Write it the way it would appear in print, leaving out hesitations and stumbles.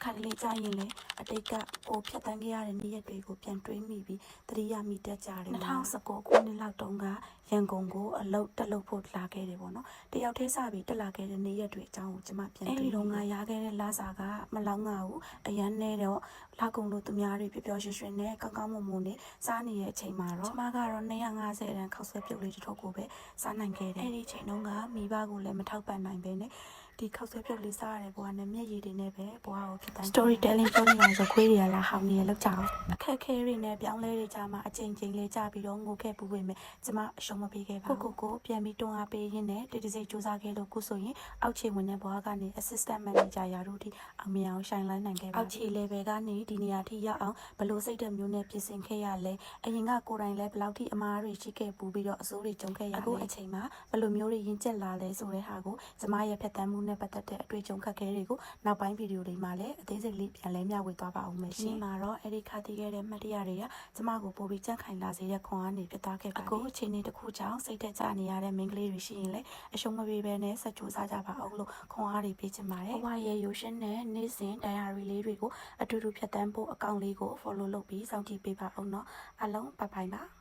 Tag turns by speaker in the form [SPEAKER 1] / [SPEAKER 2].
[SPEAKER 1] ခါတလေကြာရင်လေအတိတ်ကကိုဖြတ်တန်းခဲ့ရတဲ့နေ့ရက်တွေကိုပြန်တွေးမိပြီးသတိရမိတတ်ကြတယ်2019ခုနှစ်လောက်တုန်းကရန်ကုန်ကိုအလုတ်တက်လို့ဖို့လာခဲ့တယ်ပေါ့နော်တယောက်တည်းစပြီးတက်လာခဲ့တဲ့နေ့ရက်တွေအကြောင်းကိုကျွန်မပြန်တွေးတော့ငါရခဲ့တဲ့လာစာကမလောက်ငါဘူးအရန်နဲ့တော့လာကုန်လို့သူများတွေပျော်ပျော်ရွှင်ရွှင်နဲ့ကောင်းကောင်းမွန်မွန်နဲ့စားနေတဲ့အချိန်မှာတော့ကျွန်မကတော့250တန်းခောက်ဆွဲပြုတ်လေးတစ်ထုပ်ကိုပဲစားနိုင်ခဲ့တယ်အဲ့ဒီအချိန်တုန်းကမိဘကိုလည်းမထောက်ပံ့နိုင်ပဲနဲ့ဒီခောက်ဆွဲပြုတ်လေးစားရတဲ့ဘဝနဲ့မျက်ရည်တွေနဲ့ပဲဘဝကိုဖြစ်တိုင်း storytelling ပြောနေတာဆိုခွေးတွေကလာဟောင်းနေရလောက်ကြအောင်အခက်ခဲတွေနဲ့ပြောင်းလဲတွေကြားမှာအချိန်ချင်းလေးကြပြီးတော့ငိုခဲ့ပူပေမဲ့ကျမအရှုံးမပေးခဲ့ပါဘူးကိုပြန်ပြီးတွန်းအားပေးရင်းနဲ့တိတိစိတ်စူးစမ်းခဲ့လို့ခုဆိုရင်အောက်ခြေဝင်တဲ့ဘဝကနေ assistant manager ရာထူးထိအောင်မြင်အောင်ရှိုင်လိုက်နိုင်ခဲ့ပါအောက်ခြေ level ကနေဒီနေရာထိရောက်အောင်ဘလို့စိတ်ဓာတ်မျိုးနဲ့ပြင်ဆင်ခဲ့ရလဲအရင်ကကိုယ်တိုင်လည်းဘယ်လောက်ထိအမားတွေရှိခဲ့ပူပြီးတော့အစိုးတွေကြုံခဲ့ရလဲအခုအချိန်မှာဘလို့မျိုးတွေရင်ကျက်လာလဲဆိုတဲ့ဟာကိုကျမရဲ့ဖြတ်သန်းမှုနဲ့ပတ်သက်တဲ့အတွေ့အကြုံခက်ခဲတွေကိုနောက်ပိုင်းဗီဒီယိုတွေမှာလည်းအသေးစိတ်လေးပြန်လဲမျှဝေသွားပါဦးမယ်ရှင်။ဒီမှာတော့အဲ့ဒီခါတည်ခဲ့တဲ့မှတ်တရတွေကကျမကိုပိုပြီးကြန့်ခိုင်လာစေတဲ့ခွန်အားနေဖြစ်သွားခဲ့ပါအခုအချိန်လေးတစ်ခုကြောင့်စိတ်သက်သာနေရတဲ့မိန်းကလေးတွေရှိရင်လည်းအရှုံးမပေးဘဲနဲ့ဆက်ကြိုးစားကြပါအောင်လို့ခွန်အားတွေပေးချင်ပါတယ်။ဘဝရဲ့ရိုးရှင်းတဲ့နေ့စဉ် diary လေးတွေကိုအတူတူဖြတ်သန်းဖို့အကောင့်လေးကို follow လုပ်ပြီးစောင့်ကြည့်ပေးပါအောင်နော်။အားလုံးဘိုင်ဘိုင်ပါ။